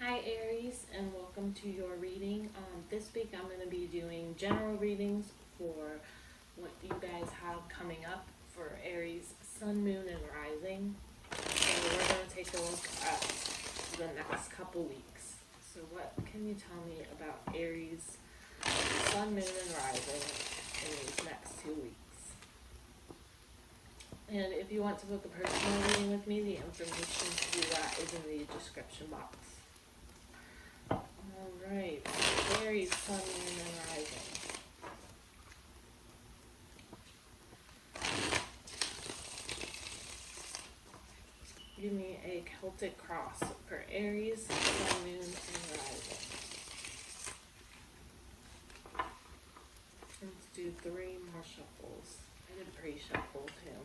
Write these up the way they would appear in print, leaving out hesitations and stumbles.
Hi Aries, and welcome to your reading. This week I'm going to be doing general readings for what you guys have coming up for Aries, Sun, Moon, and Rising. So we're going to take a look at the next couple weeks. So what can you tell me about Aries, Sun, Moon, and Rising in these next 2 weeks? And if you want to book a personal reading with me, the information to do that is in the description box. Alright, Aries, Sun, Moon, and Rising. Give me a Celtic Cross for Aries, Sun, Moon, and Rising. Let's do 3 more shuffles. I did pre-shuffle too.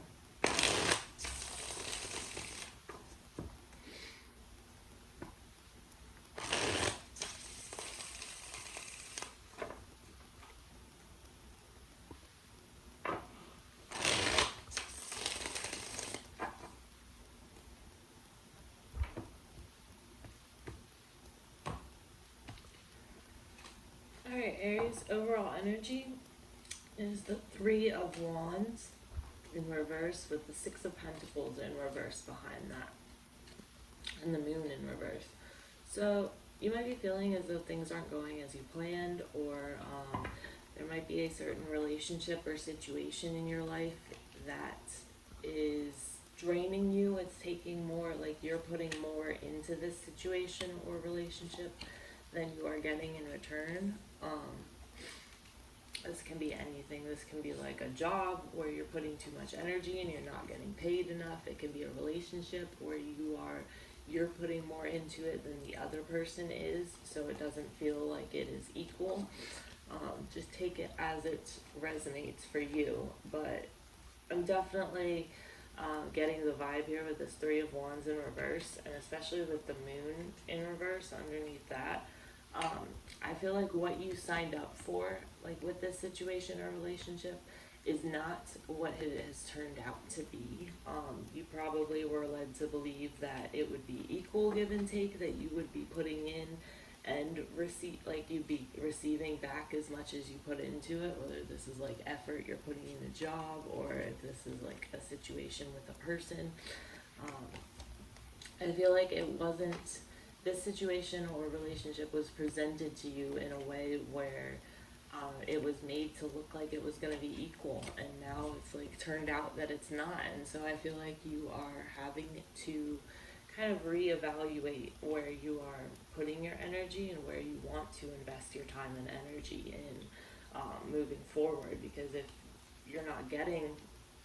Alright, Aries, overall energy is the 3 of Wands in reverse with the 6 of Pentacles in reverse behind that. And the Moon in reverse. So you might be feeling as though things aren't going as you planned, or there might be a certain relationship or situation in your life that is draining you. It's taking more, like you're putting more into this situation or relationship than you are getting in return. This can be anything. This can be like a job where you're putting too much energy and you're not getting paid enough. It can be a relationship where you're putting more into it than the other person is, so it doesn't feel like it is equal. Just take it as it resonates for you. But I'm definitely getting the vibe here with this 3 of Wands in reverse, and especially with the Moon in reverse underneath that. I feel like what you signed up for, like with this situation or relationship, is not what it has turned out to be. You probably were led to believe that it would be equal give and take, that you would be putting in and you'd be receiving back as much as you put into it, whether this is like effort you're putting in a job, or if this is like a situation with a person. I feel like this situation or relationship was presented to you in a way where it was made to look like it was going to be equal, and now it's like turned out that it's not. And so I feel like you are having to kind of reevaluate where you are putting your energy and where you want to invest your time and energy in moving forward. Because if you're not getting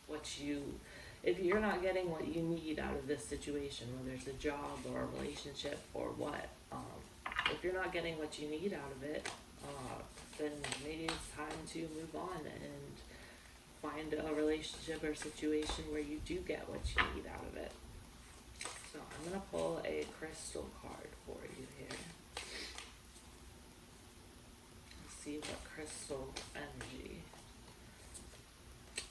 what you need out of this situation, whether it's a job or a relationship or what, if you're not getting what you need out of it, then maybe it's time to move on and find a relationship or situation where you do get what you need out of it. So I'm going to pull a crystal card for you here. Let's see what crystal energy.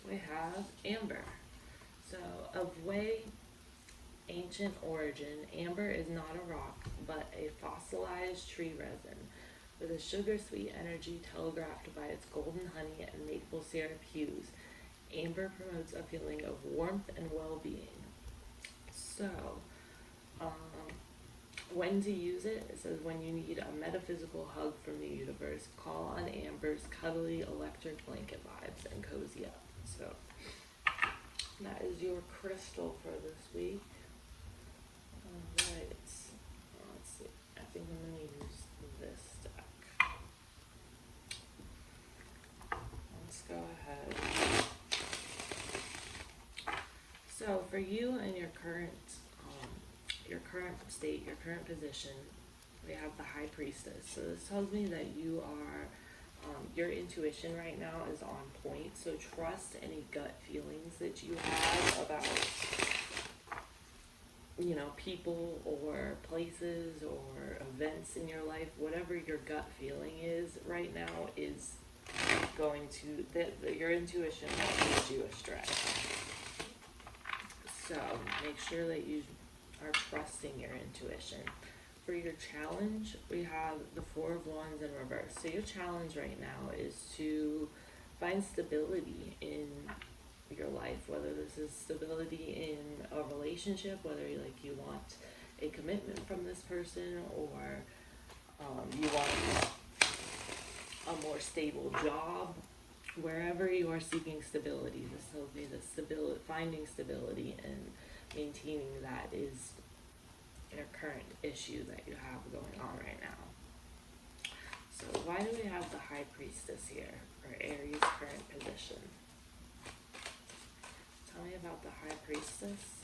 We have amber. So, of way ancient origin, amber is not a rock, but a fossilized tree resin with a sugar-sweet energy telegraphed by its golden honey and maple syrup hues. Amber promotes a feeling of warmth and well-being. So, when to use it? It says when you need a metaphysical hug from the universe, call on amber's cuddly electric blanket vibes and cozy up. So, that is your crystal for this week. Alright, let's see. I think I'm going to use this deck. Let's go ahead. So for you and your current state, your current position, we have the High Priestess. So this tells me that you are your intuition right now is on point, so trust any gut feelings that you have about, people or places or events in your life. Whatever your gut feeling is right now is going to, your intuition won't lead you astray. So make sure that you are trusting your intuition. For your challenge, we have the Four of Wands in reverse. So your challenge right now is to find stability in your life, whether this is stability in a relationship, whether you want a commitment from this person, or you want a more stable job. Wherever you are seeking stability, this will be the stability, finding stability and maintaining that is your current issue that you have going on right now. So why do we have the High Priestess here for Aries' current position? Tell me about the High Priestess.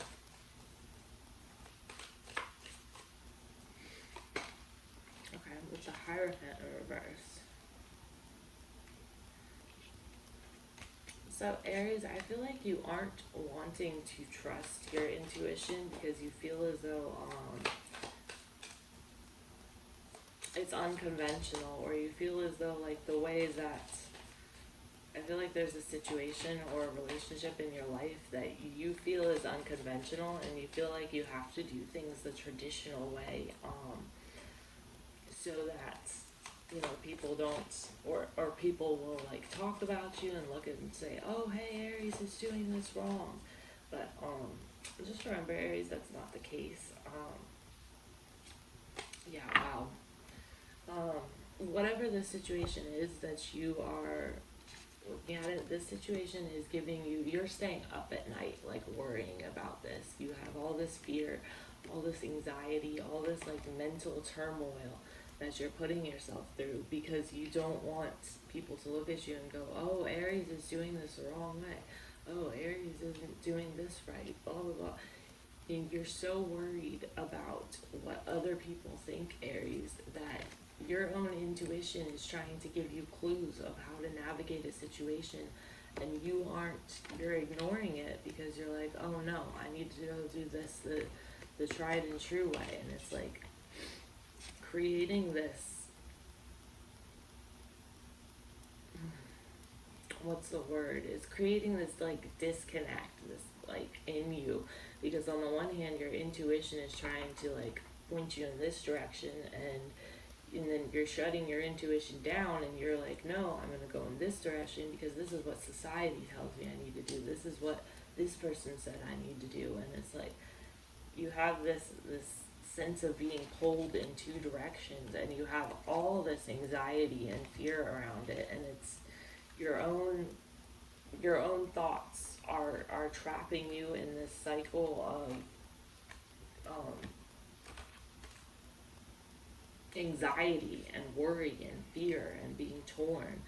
Okay, with the Hierophant in reverse. So Aries, I feel like you aren't wanting to trust your intuition because you feel as though it's unconventional, or you feel as though like the way that, I feel like there's a situation or a relationship in your life that you feel is unconventional, and you feel like you have to do things the traditional way, so that, you know, people don't, or people will like talk about you and look at and say, oh, hey, Aries is doing this wrong. But just remember, Aries, that's not the case. Yeah, wow. Whatever the situation is that you are looking at it, this situation is giving you, you're staying up at night, like worrying about this. You have all this fear, all this anxiety, all this like mental turmoil that you're putting yourself through because you don't want people to look at you and go, oh, Aries is doing this the wrong way. Oh, Aries isn't doing this right, blah, blah, blah. And you're so worried about what other people think, Aries, that your own intuition is trying to give you clues of how to navigate a situation, and you're ignoring it because you're like, oh no, I need to go do this the tried and true way. And it's like creating this, what's the word, is creating this like disconnect, this like in you, because on the one hand your intuition is trying to like point you in this direction, and then you're shutting your intuition down and you're like, no, I'm going to go in this direction because this is what society tells me I need to do, this is what this person said I need to do. And it's like you have this sense of being pulled in two directions, and you have all this anxiety and fear around it, and it's your own thoughts are trapping you in this cycle of anxiety and worry and fear and being torn.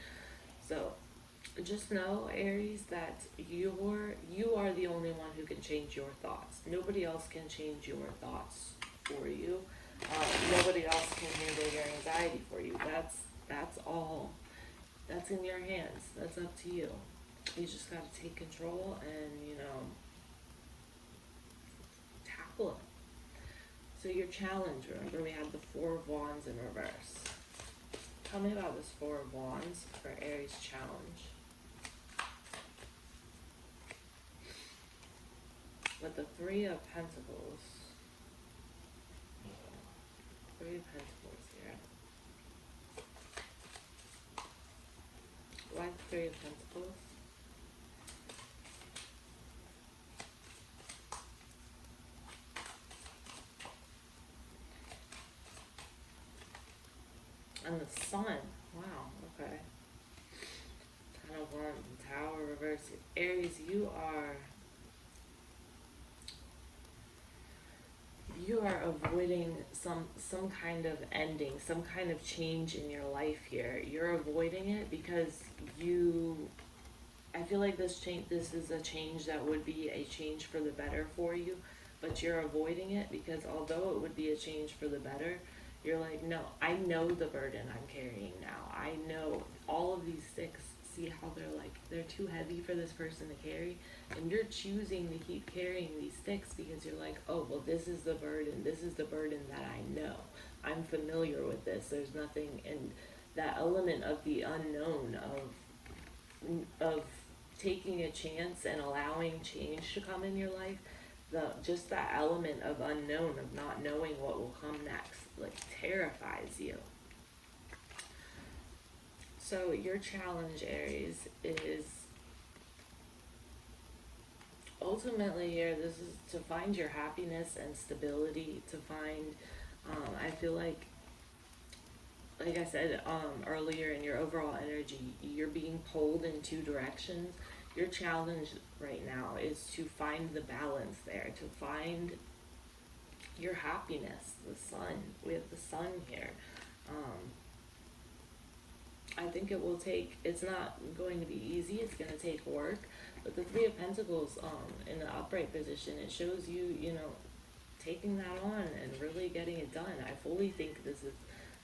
So just know, Aries, that you are the only one who can change your thoughts. Nobody else can change your thoughts for you. Nobody else can handle your anxiety for you. That's all. That's in your hands. That's up to you. You just got to take control and, you know, tackle it. So your challenge, remember we had the Four of Wands in reverse. Tell me about this Four of Wands for Aries challenge. With the Three of Pentacles. Three of Pentacles here. Why the Three of Pentacles? And the Sun. Wow, okay. Ten of Wands and Tower reverse. Aries, you are avoiding some kind of ending, some kind of change in your life here. You're avoiding it because I feel like this is a change that would be a change for the better for you, but you're avoiding it because although it would be a change for the better, you're like, no, I know the burden I'm carrying now. I know all of these sticks, see how they're too heavy for this person to carry, and you're choosing to keep carrying these sticks because you're like, oh, well, this is the burden that I know. I'm familiar with this. There's nothing, and that element of the unknown, of taking a chance and allowing change to come in your life, just that element of unknown, of not knowing what will come next, like terrifies you. So your challenge, Aries, is ultimately here, this is to find your happiness and stability, to find, I feel like I said earlier, in your overall energy, you're being pulled in two directions. Your challenge right now is to find the balance there, to find your happiness, the sun. We have the sun here. I think it will take, it's not going to be easy, it's going to take work, but the Three of Pentacles in the upright position, it shows you, taking that on and really getting it done. I fully think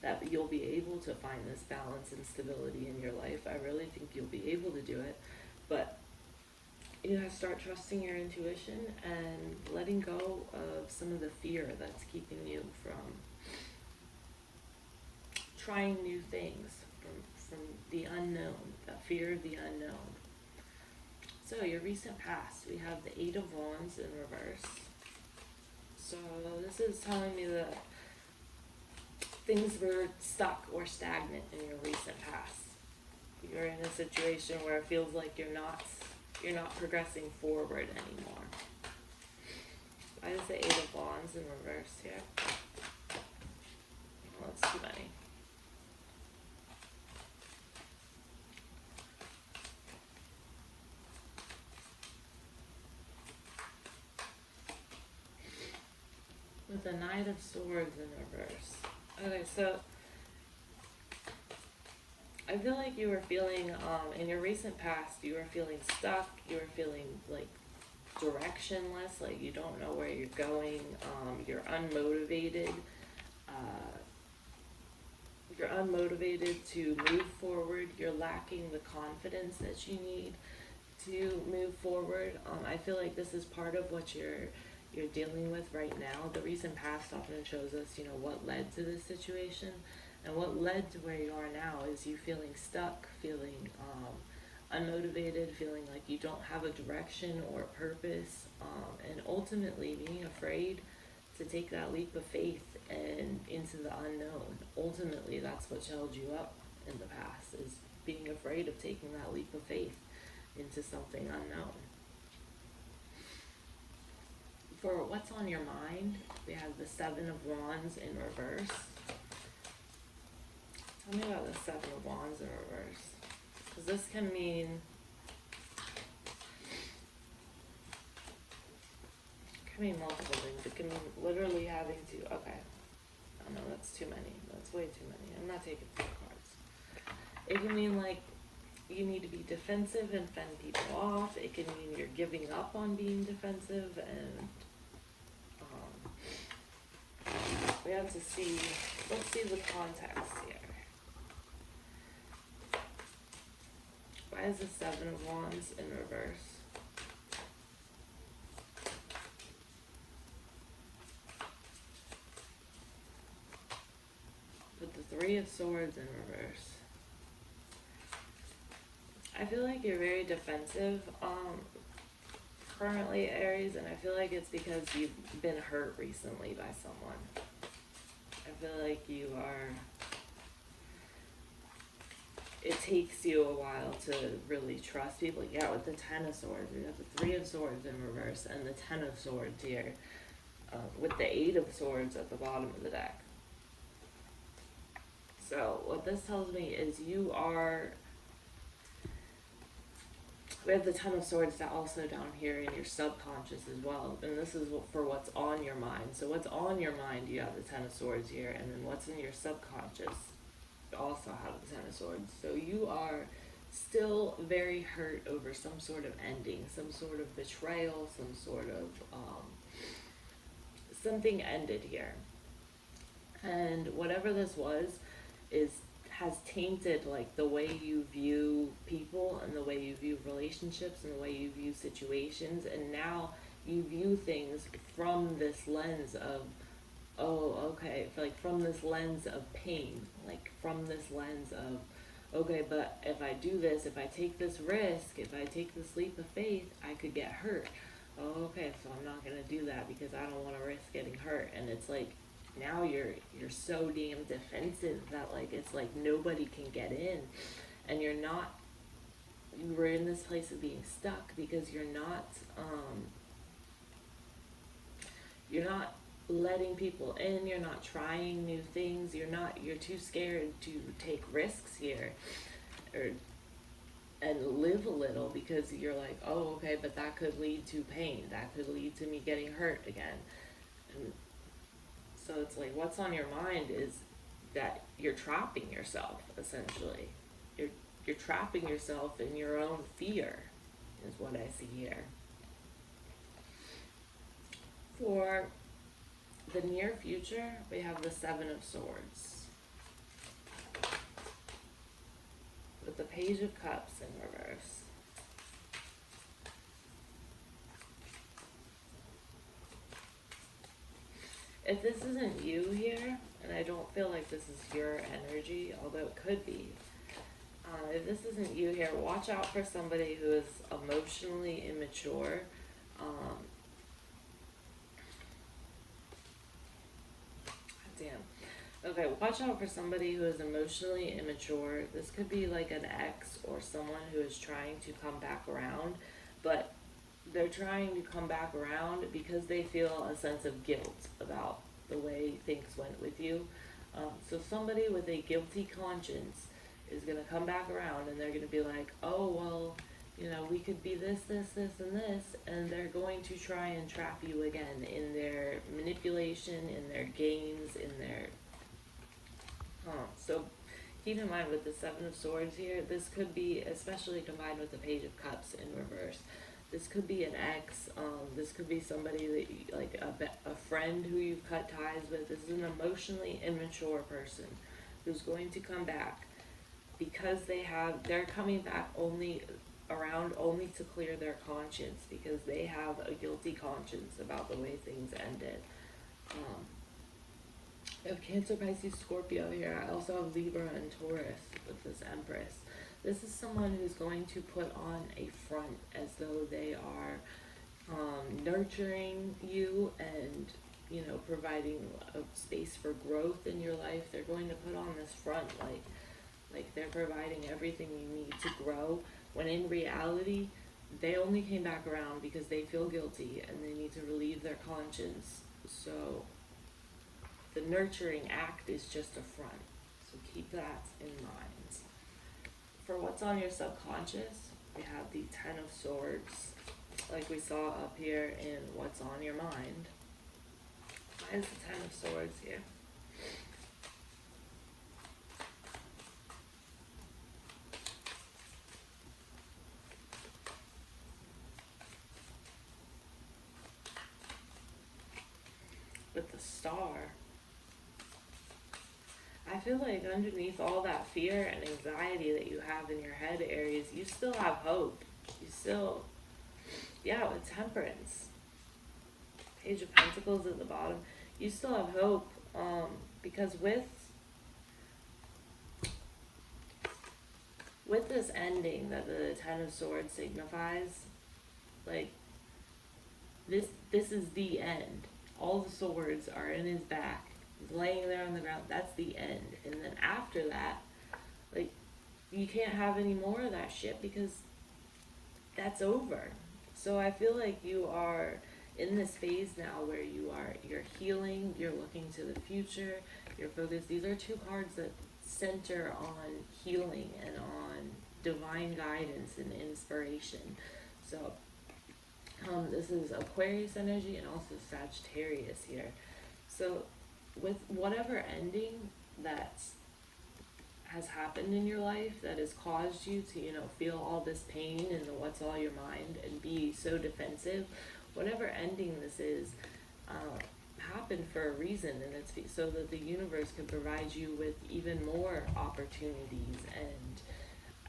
that you'll be able to find this balance and stability in your life. I really think you'll be able to do it, but you have to start trusting your intuition and letting go of some of the fear that's keeping you from trying new things, from the unknown, that fear of the unknown. So your recent past, we have the Eight of Wands in reverse. So this is telling me that things were stuck or stagnant in your recent past. You're in a situation where it feels like you're not progressing forward anymore. Why is the Eight of Wands in reverse here? Well, that's too many. With the Knight of Swords in reverse. Okay, so I feel like you were feeling, in your recent past, you were feeling stuck, you were feeling like directionless, like you don't know where you're going, you're unmotivated, to move forward, you're lacking the confidence that you need to move forward. I feel like this is part of what you're dealing with right now. The recent past often shows us, what led to this situation, and what led to where you are now is you feeling stuck, feeling unmotivated, feeling like you don't have a direction or a purpose, and ultimately being afraid to take that leap of faith and into the unknown. Ultimately, that's what held you up in the past, is being afraid of taking that leap of faith into something unknown. For what's on your mind, we have the Seven of Wands in reverse. Tell me about the Seven of Wands in reverse. Because this can mean, multiple things. It can mean literally having to, okay. Oh no, that's too many. That's way too many. I'm not taking 4 cards. It can mean like you need to be defensive and fend people off. It can mean you're giving up on being defensive, and we have to see, let's see the context here. Why is the Seven of Wands in reverse? With the Three of Swords in reverse. I feel like you're very defensive currently, Aries, and I feel like it's because you've been hurt recently by someone. I feel like you are, it takes you a while to really trust people. Yeah, with the Ten of Swords, we got the Three of Swords in reverse and the Ten of Swords here, with the Eight of Swords at the bottom of the deck. So what this tells me is you are, we have the Ten of Swords also down here in your subconscious as well, and this is for what's on your mind. So what's on your mind, you have the Ten of Swords here, and then what's in your subconscious, you also have the Ten of Swords. So you are still very hurt over some sort of ending, some sort of betrayal, some sort of, something ended here. And whatever this was, has tainted like the way you view people and the way you view relationships and the way you view situations, and now you view things from this lens of, oh, okay, like from this lens of pain, like from this lens of, okay, but if I do this, if I take this risk, if I take this leap of faith, I could get hurt. oh, okay, so I'm not gonna do that because I don't want to risk getting hurt. And it's like, now you're so damn defensive that like it's like nobody can get in, and we're in this place of being stuck because you're not letting people in, you're not trying new things, you're too scared to take risks here, or and live a little, because you're like, oh, okay, but that could lead to pain, that could lead to me getting hurt again. And so it's like, what's on your mind is that you're trapping yourself, essentially. You're trapping yourself in your own fear, is what I see here. For the near future, we have the Seven of Swords with the Page of Cups in reverse. If this isn't you here, and I don't feel like this is your energy, although it could be, if this isn't you here, watch out for somebody who is emotionally immature. Okay, watch out for somebody who is emotionally immature. This could be like an ex or someone who is trying to come back around, but they're trying to come back around because they feel a sense of guilt about the way things went with you. So somebody with a guilty conscience is going to come back around, and they're going to be like, oh, well, you know, we could be this, this, this, and this, and they're going to try and trap you again in their manipulation, in their games, in their... So keep in mind with the Seven of Swords here, this could be, especially combined with the Page of Cups in reverse, this could be an ex, this could be somebody that you, like a friend who you've cut ties with. This is an emotionally immature person who's going to come back because they're coming back only to clear their conscience, because they have a guilty conscience about the way things ended. I have Cancer, Pisces, Scorpio here. I also have Libra and Taurus with this Empress. This is someone who's going to put on a front as though they are nurturing you and, you know, providing a space for growth in your life. They're going to put on this front like they're providing everything you need to grow, when in reality, they only came back around because they feel guilty and they need to relieve their conscience. So the nurturing act is just a front. So keep that in mind. For what's on your subconscious, we have the Ten of Swords, like we saw up here in what's on your mind. Why is the Ten of Swords here? With the Star, I feel like underneath all that fear and anxiety that you have in your head, Aries, you still have hope. You still, yeah, with Temperance, Page of Pentacles at the bottom, you still have hope, because with this ending that the Ten of Swords signifies, like, this is the end. All the swords are in his back. He's laying there on the ground. That's the end. And then after that, like, you can't have any more of that shit because that's over. So I feel like you are in this phase now where you're healing, you're looking to the future, you're focused. These are two cards that center on healing and on divine guidance and inspiration. So this is Aquarius energy and also Sagittarius here. So with whatever ending that has happened in your life that has caused you to, you know, feel all this pain and the what's all your mind and be so defensive, whatever ending this is, happened for a reason, and it's so that the universe can provide you with even more opportunities. And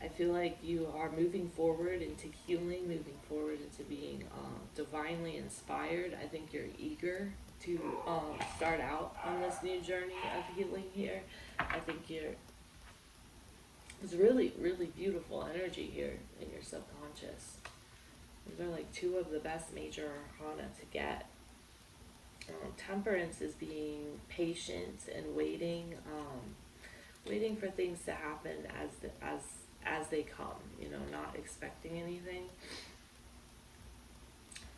I feel like you are moving forward into healing, moving forward into being divinely inspired. I think you're eager to start out on this new journey of healing here. I think it's really, really beautiful energy here in your subconscious. Those are like two of the best major arcana to get. Temperance is being patient and waiting, waiting for things to happen as they come. You know, not expecting anything.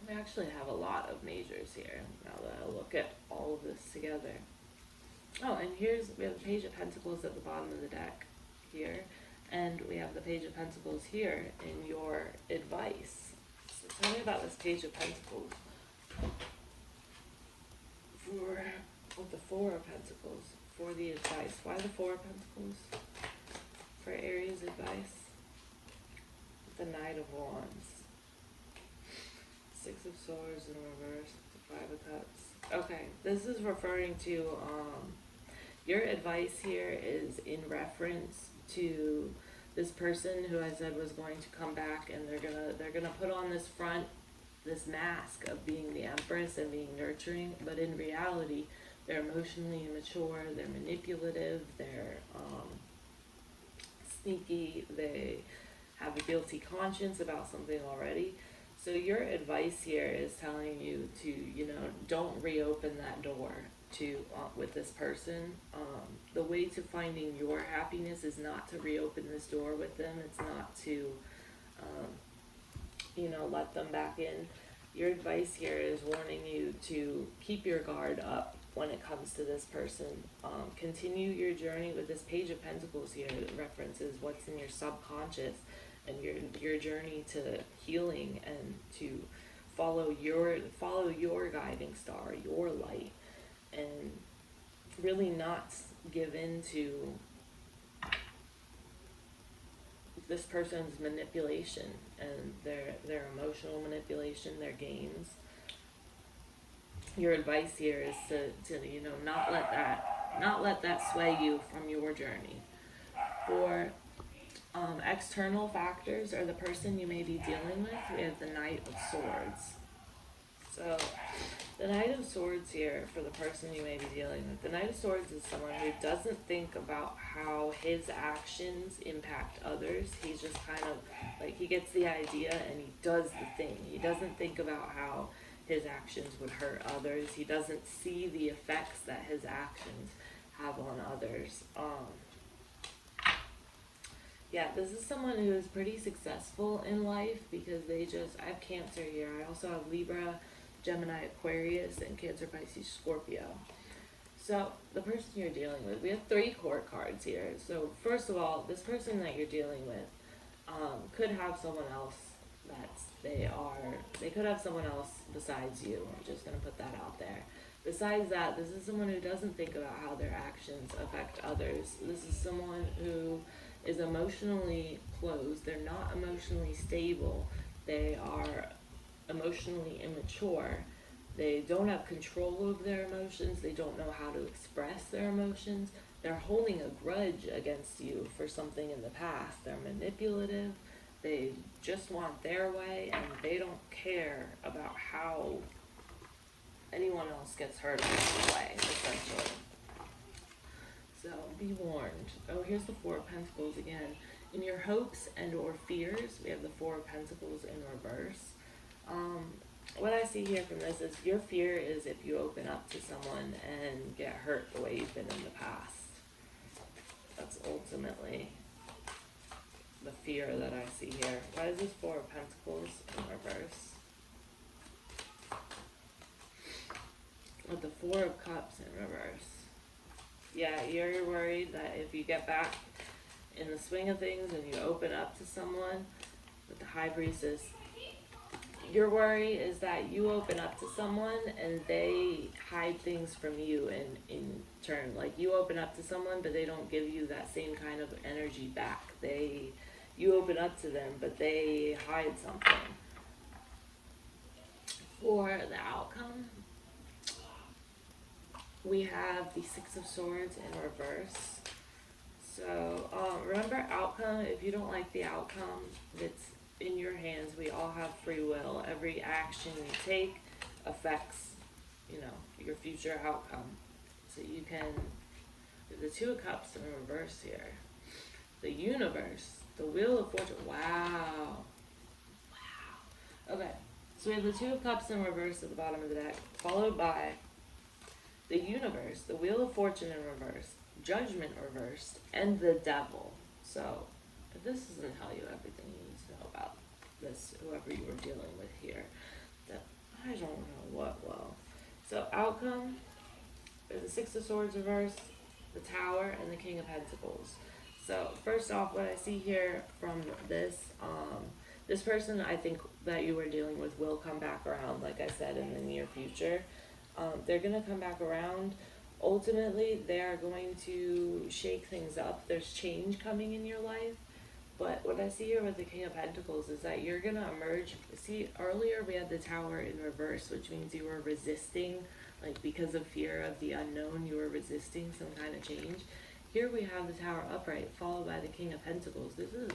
We actually have a lot of majors here. Now that I look at all of this together. Oh, and we have the Page of Pentacles at the bottom of the deck here, and we have the Page of Pentacles here in your advice. So tell me about this Page of Pentacles. With the Four of Pentacles, for the advice. Why the Four of Pentacles? For Aries advice. The Knight of Wands. Six of Swords in reverse. The Five of Cups. Okay, this is referring to, your advice here is in reference to this person who I said was going to come back, and they're gonna put on this front, this mask of being the Empress and being nurturing, but in reality, they're emotionally immature, they're manipulative, they're sneaky, they have a guilty conscience about something already. So your advice here is telling you to, you know, don't reopen that door to with this person. The way to finding your happiness is not to reopen this door with them. It's not to you know, let them back in. Your advice here is warning you to keep your guard up when it comes to this person. Continue your journey with this Page of Pentacles here that references what's in your subconscious and your journey to healing and to follow your guiding star, your light, and really not give in to this person's manipulation and their emotional manipulation, their games. Your advice here is to you know, not let that sway you from your journey. For external factors or the person you may be dealing with, we have the Knight of Swords. So the Knight of Swords here for the person you may be dealing with. The Knight of Swords is someone who doesn't think about how his actions impact others. He's just kind of like, he gets the idea and he does the thing. He doesn't think about how his actions would hurt others. He doesn't see the effects that his actions have on others. Yeah, this is someone who is pretty successful in life because I have Cancer here. I also have Libra, Gemini, Aquarius, and Cancer, Pisces, Scorpio. So the person you're dealing with, we have 3 court cards here. So first of all, this person that you're dealing with could have someone else they could have someone else besides you. I'm just going to put that out there. Besides that, this is someone who doesn't think about how their actions affect others. This is someone who is emotionally closed. They're not emotionally stable. They are emotionally immature. They don't have control over their emotions. They don't know how to express their emotions. They're holding a grudge against you for something in the past. They're manipulative. They just want their way, and they don't care about how anyone else gets hurt along the way, essentially. So be warned. Oh, here's the Four of Pentacles again. In your hopes and or fears, we have the Four of Pentacles in reverse. What I see here from this is your fear is if you open up to someone and get hurt the way you've been in the past. That's ultimately the fear that I see here. Why is this Four of Pentacles in reverse? With the Four of Cups in reverse. Yeah, you're worried that if you get back in the swing of things and you open up to someone, with the High Priestess, your worry is that you open up to someone and they hide things from you in turn. Like, you open up to someone, but they don't give you that same kind of energy back. You open up to them, but they hide something. For the outcome, we have the Six of Swords in reverse. So remember, outcome, if you don't like the outcome, it's in your hands. We all have free will. Every action you take affects, you know, your future outcome. So you can, the Two of Cups in reverse here. The Universe, the Wheel of Fortune. Wow. Okay, so we have the Two of Cups in reverse at the bottom of the deck, followed by the Universe, the Wheel of Fortune in reverse, Judgment reversed, and the Devil. So, if this doesn't tell you everything you need to know about this, whoever you were dealing with here, that I don't know what will. So, outcome is the Six of Swords reversed, the Tower, and the King of Pentacles. So, first off, what I see here from this, this person I think that you were dealing with will come back around, like I said, in the near future. They're going to come back around. Ultimately, they are going to shake things up. There's change coming in your life. But what I see here with the King of Pentacles is that you're going to emerge. See, earlier we had the Tower in reverse, which means you were resisting, like because of fear of the unknown, you were resisting some kind of change. Here we have the Tower upright, followed by the King of Pentacles. This is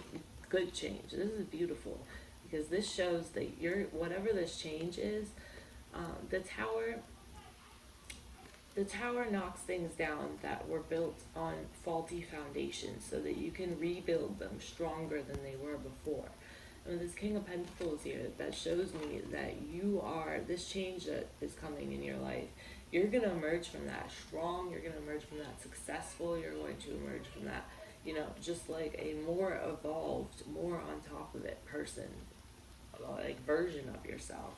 good change. This is beautiful, because this shows that whatever this change is, the Tower knocks things down that were built on faulty foundations so that you can rebuild them stronger than they were before. And this King of Pentacles here, that shows me that this change that is coming in your life, you're going to emerge from that strong, you're going to emerge from that successful, you're going to emerge from that, just like a more evolved, more on top of it person, like version of yourself.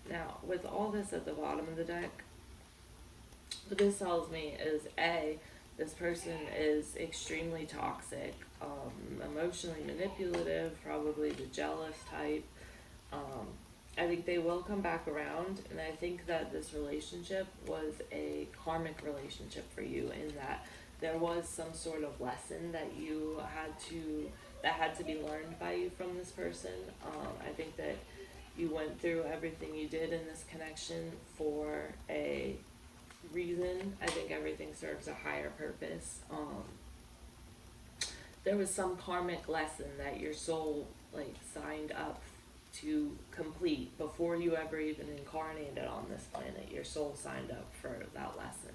Now, with all this at the bottom of the deck, what this tells me is this person is extremely toxic, emotionally manipulative, probably the jealous type. I think they will come back around, and I think that this relationship was a karmic relationship for you, in that there was some sort of lesson that had to be learned by you from this person. I think that you went through everything you did in this connection for a reason. I think everything serves a higher purpose. There was some karmic lesson that your soul signed up to complete before you ever even incarnated on this planet. Your soul signed up for that lesson.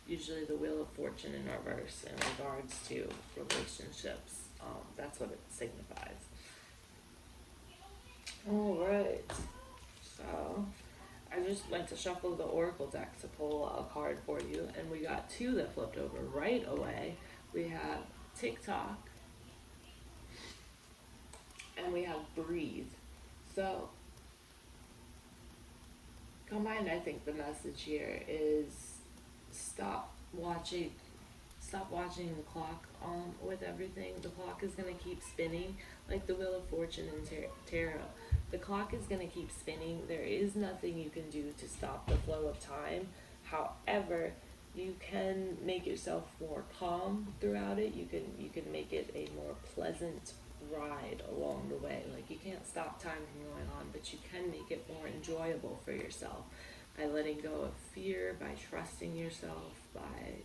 Usually the Wheel of Fortune in reverse in regards to relationships. That's what it signifies. Alright, so I just went to shuffle the Oracle deck to pull a card for you, and we got two that flipped over right away. We have TikTok, and we have Breathe. So, combined, I think the message here is stop watching the clock with everything. The clock is going to keep spinning, like the Wheel of Fortune in tarot. The clock is going to keep spinning. There is nothing you can do to stop the flow of time. However, you can make yourself more calm throughout it. You can make it a more pleasant ride along the way. Like, you can't stop time from going on, but you can make it more enjoyable for yourself by letting go of fear, by trusting yourself, by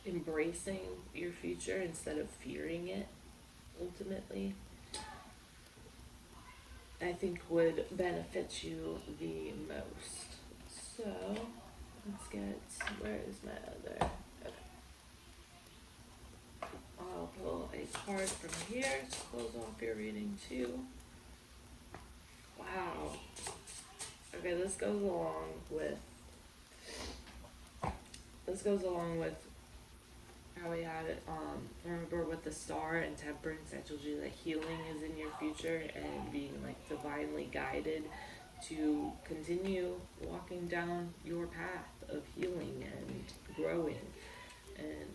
embracing your future instead of fearing it. Ultimately, I think would benefit you the most. So let's get, where is my other? Okay. I'll pull a card from here to close off your reading too. Wow. Okay, this goes along with how we had it, remember with the Star and Temperance, I told you that healing is in your future and being divinely guided to continue walking down your path of healing and growing. And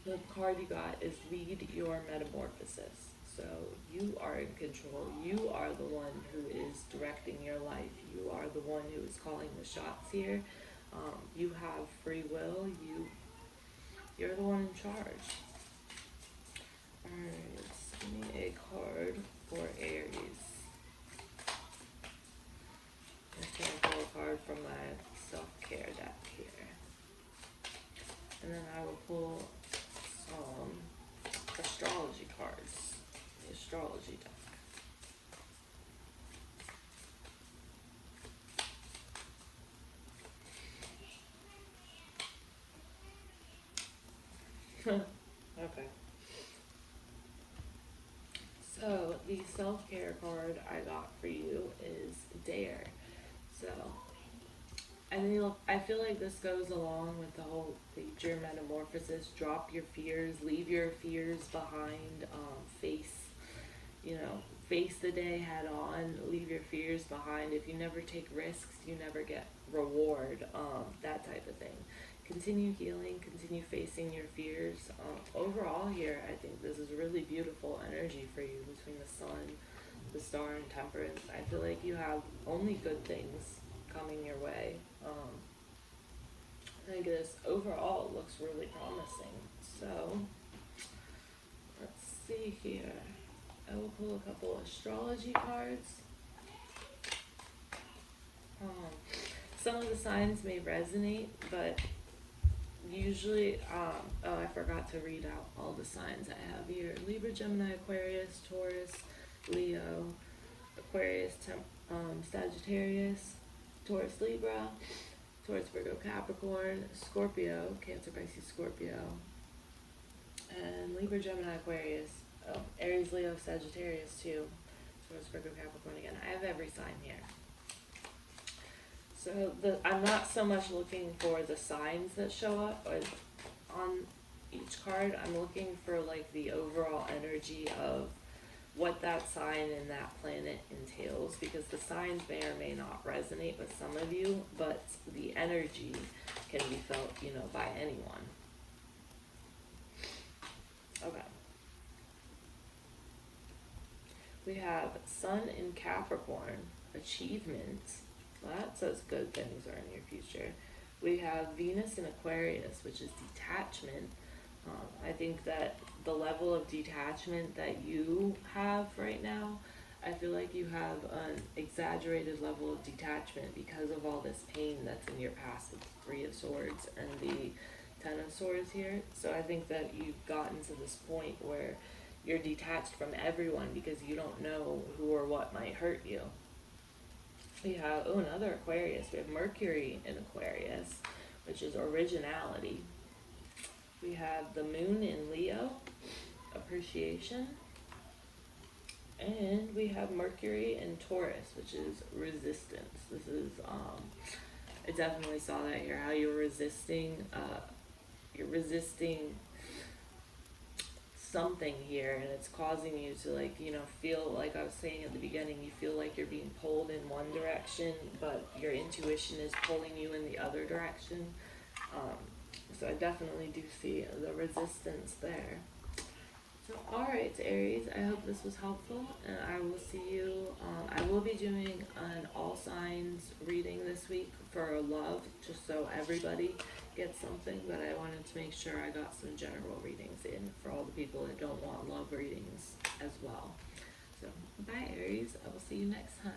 the card you got is Lead Your Metamorphosis. So you are in control. You are the one who is directing your life. You are the one who is calling the shots here. You have free will. You're the one in charge. Alright, give me a card for Aries. I'm going to pull a card from my self-care deck here. And then I will pull some astrology cards. The astrology deck. Okay. So the self-care card I got for you is Dare. So I feel like this goes along with the whole nature metamorphosis. Drop your fears, leave your fears behind, face the day head on, leave your fears behind. If you never take risks, you never get reward, that type of thing. Continue healing, continue facing your fears. Overall here, I think this is really beautiful energy for you between the sun, the star, and temperance. I feel like you have only good things coming your way. I think this overall looks really promising. So, let's see here. I will pull a couple astrology cards. Some of the signs may resonate, but usually, I forgot to read out all the signs I have here. Libra, Gemini, Aquarius, Taurus, Leo, Aquarius, Sagittarius, Taurus, Libra, Taurus, Virgo, Capricorn, Scorpio, Cancer, Pisces, Scorpio, and Libra, Gemini, Aquarius, Aries, Leo, Sagittarius too, Taurus, Virgo, Capricorn again. I have every sign here. So I'm not so much looking for the signs that show up on each card. I'm looking for like the overall energy of what that sign and that planet entails, because the signs may or may not resonate with some of you, but the energy can be felt, by anyone. Okay. We have Sun in Capricorn, achievements. Well, that says good things are in your future. We have Venus in Aquarius, which is detachment. I think that the level of detachment that you have right now, I feel like you have an exaggerated level of detachment because of all this pain that's in your past with the Three of Swords and the Ten of Swords here. So I think that you've gotten to this point where you're detached from everyone because you don't know who or what might hurt you. We have, another Aquarius. We have Mercury in Aquarius, which is originality. We have the Moon in Leo, appreciation. And we have Mercury in Taurus, which is resistance. This is, I definitely saw that here, how you're resisting something here, and it's causing you to feel like I was saying at the beginning, you feel like you're being pulled in one direction, but your intuition is pulling you in the other direction. So I definitely do see the resistance there. So alright, Aries, I hope this was helpful, and I will see you, I will be doing an all signs reading this week for love, just so everybody gets something, but I wanted to make sure I got some general readings in for all the people that don't want love readings as well. So bye, Aries, I will see you next time.